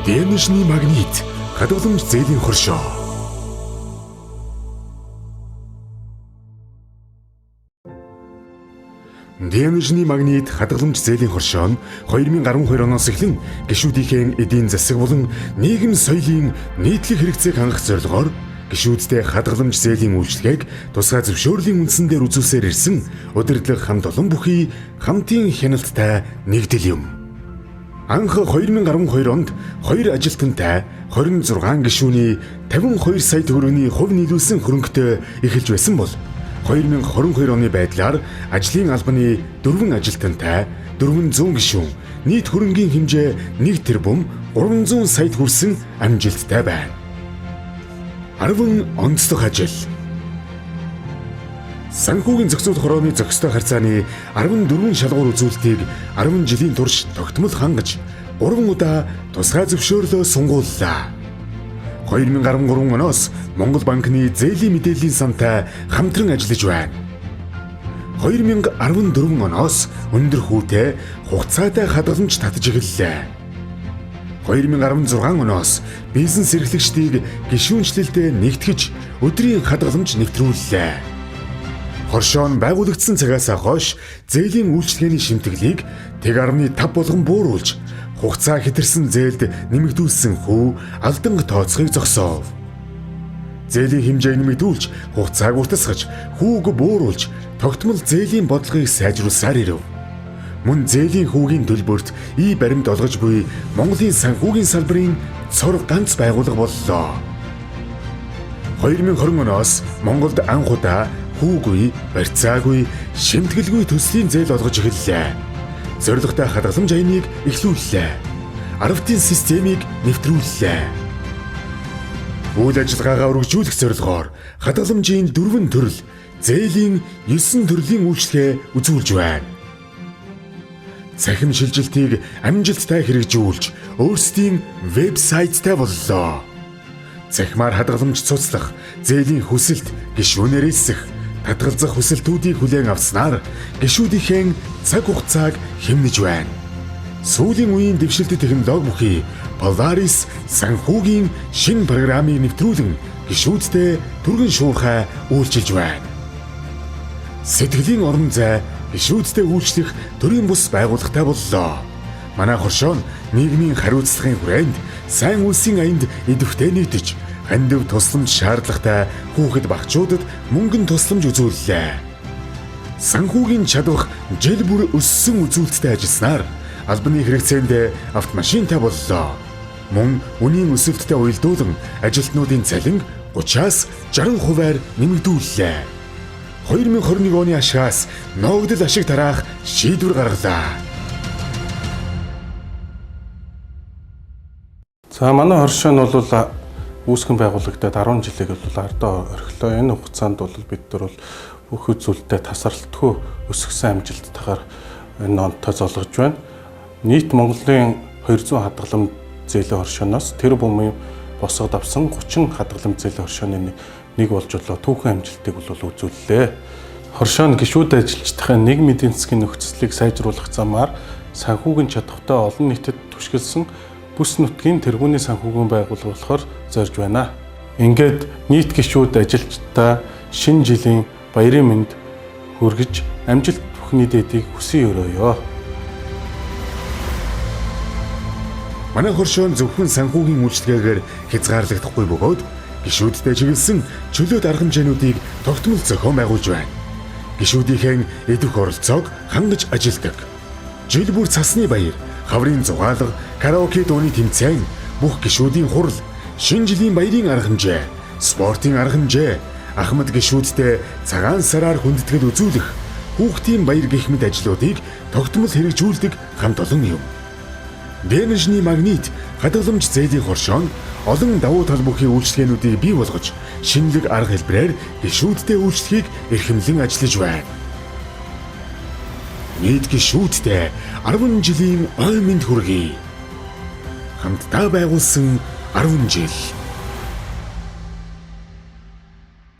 Денежний магнит хадгаламж зээлийн хоршоо. Денежний магнит хадгаламж зээлийн хоршоо нь 2012 оноос эхлэн гишүүдийнхээ эдийн засаг болон нийгэм соёлын нийтлэг хэрэгцээг хангах зорилгоор гишүүдтэй хадгаламж зээлийн үйлчилгээг тусгай зөвшөөрлийн үндсэн дээр үзүүлсээр ирсэн удирдлага хамт олон бүхий хамтын хяналттай нэгдэл юм. Анх 2012 онд 2 ажилтнтай 26 гишүүний 52 сая төгрөгийн хувь нийлүүлсэн хөрөнгөтэй эхэлж байсан бол 2022 оны байдлаар ажлын албаны 4 ажилтнтай 400 гишүүн нийт хөрөнгийн хэмжээ 1 тэрбум 300 саяд хүрсэн амжилттай байна. 10 онцлог ажил. Санхүүгийн зохицуулах хорооны зохистой харьцааны 14 шалгуур үзүүлэлтийг 10 жилийн турш тогтмол хангаж 3 удаа тусгай зөвшөөрлөө сунгууллаа. 2013 оноос Монгол банкны зээлийн мэдээллийн сантай хамтран ажиллаж байна. 2014 оноос өндөр хүүтэй хугацаатай хадгаламж татж эхэллээ. 2016 оноос бизнес эрхлэгчдийг гишүүнчлэлдээ нэгтгэж өдрийн хадгаламж нэвтрүүллээ. Хоршоо нь байгуулагдсан цагаас хойш зээлийн үйлчилгээний шимтгэлийг 1.5 болгон бууруулж хугацаа хэтэрсэн зээлд нэмэгдүүлсэн хүү алданг тооцохыг зогсоов. Зээлийн хэмжээг нэмэгдүүлж хугацааг уртасгаж хүүг бууруулж тогтмол зээлийн бодлогыг сайжруулсаар ирэв. Мөн зээлийн хүүгийн төлбөрт баримт олгож буй Монголын санхүүгийн салбарын цор ганц байгууллага боллоо. 2020 оноос Монголд анх удаа хүүгүй, барьцаагүй, шимтгэлгүй төслийн зээл олгож эхэллээ. Зорилготой хадгаламж аяныг эхлүүллээ. Арвтын системийг нэвтрүүллээ. Үйл ажиллагаагаа өргөжүүлэх зорилгоор хадгаламжийн 4 төрөл, зээлийн 9 төрлийн үйлчилгээ үзүүлж байна. Цахим шилжилтийг амжилттай хэрэгжүүлж өөрсдийн вебсайттай боллоо. Цахимаар хадгаламж цуцлах, зээлийн хүсэлт гишүүнээр эсэх, татгалзах хүсэлтүүдийг хүлээн авснаар гишүүдийнхээ цаг хугацааг хэмнэж байна. Сүүлийн үеийн дэвшилтэт технологи бүхий Polaris санхүүгийн шинэ программыг нэвтрүүлэн гишүүдтэй түргэн шуурхай үйлчилж байна. Сэтгэлийн орон зай гишүүдтэй үйлчлэх төрийн бус байгууллагатай боллоо. Манай хоршоо нь нийгмийн хариуцлагын хүрээнд сайн үлсийн аянд идэвхтэй нийтэж хандив тусламж шаардлагатай хүүхэд багчуудад мөнгөн тусламж үзүүллээ. Санхүүгийн чадвар жил бүр өссөн үзүүлэлттэй ажилласнаар албаны хэрэгцээнд автомашинтай боллоо. Мөн үнийн өсөлттэй уялдуулан ажилтнуудын цалин 30-аас 60% нэмэгдүүллээ. 2021 оны ашигаас ногдол ашиг тараах шийдвэр гаргалаа. За манай хоршоо нь бол үүсгэн байгуулагдаад 10 жилиг бол ардаа орхилоо. Энэ хугацаанд бол бид нар бүх үзүүлэлтэд тасралтгүй өсгсөн амжилттайгаар энэ онтой золгож байна. Нийт Монголын 200 хадгалам зээлийн хоршооноос тэр бумын босгод авсан 30 хадгалам зээлийн хоршооны нэг болж болоо түүхэн амжилтыг бол үзүүллээ. Хоршоо нь гишүүд ажилчдын нийгмийн эдийн засгийн нөхцөлийг сайжруулах замаар санхүүгийн чадвартай олон нийтэд түшгэлсэн бүс нутгийн тэргүүний санхүүгийн байгууллага болохоор зорж байна. Ингээд нийт гишүүд ажилчдаа шинэ жилийн баярын мэнд хүргэж амжилт бүхний дэдийг хүсэн өрөөё. Манай хоршоо нь зөвхөн санхүүгийн үйлчилгээгээр хязгаарлагдахгүй бөгөөд гишүүдтэй чиглэсэн чөлөөт арга хэмжээнүүдийг тогтмол зохион байгуулж байна. Гишүүдийнхээ эдвэх оролцоог хангаж ажилдаг. Жил бүр цасны баяр, хаврын зугаалга, караоке дууны тэмцээн, бүх гишүүдийн хурал, шинэ жилийн баярын арга хэмжээ, спортын арга хэмжээ, ахмад гишүүдтэй цагаан сараар хүндэтгэл үзүүлэх, хүүхдийн баяр гэх мэт ажлуудыг тогтмол хэрэгжүүлдэг хамт олон юм. Денежний магнит хадгаламж зээлийн хоршоо нь олон давуу тал бүхий үйлчилгээнүүдийг бий болгож шинэлэг арга хэлбэрээр гишүүдтэй үйлчлэхийг эрхэмлэн ажиллаж байна. Нийт гишүүдтэй 10 жилийн ой мэнд хүргэе. Хамтдаа байгуулсан 10 жил.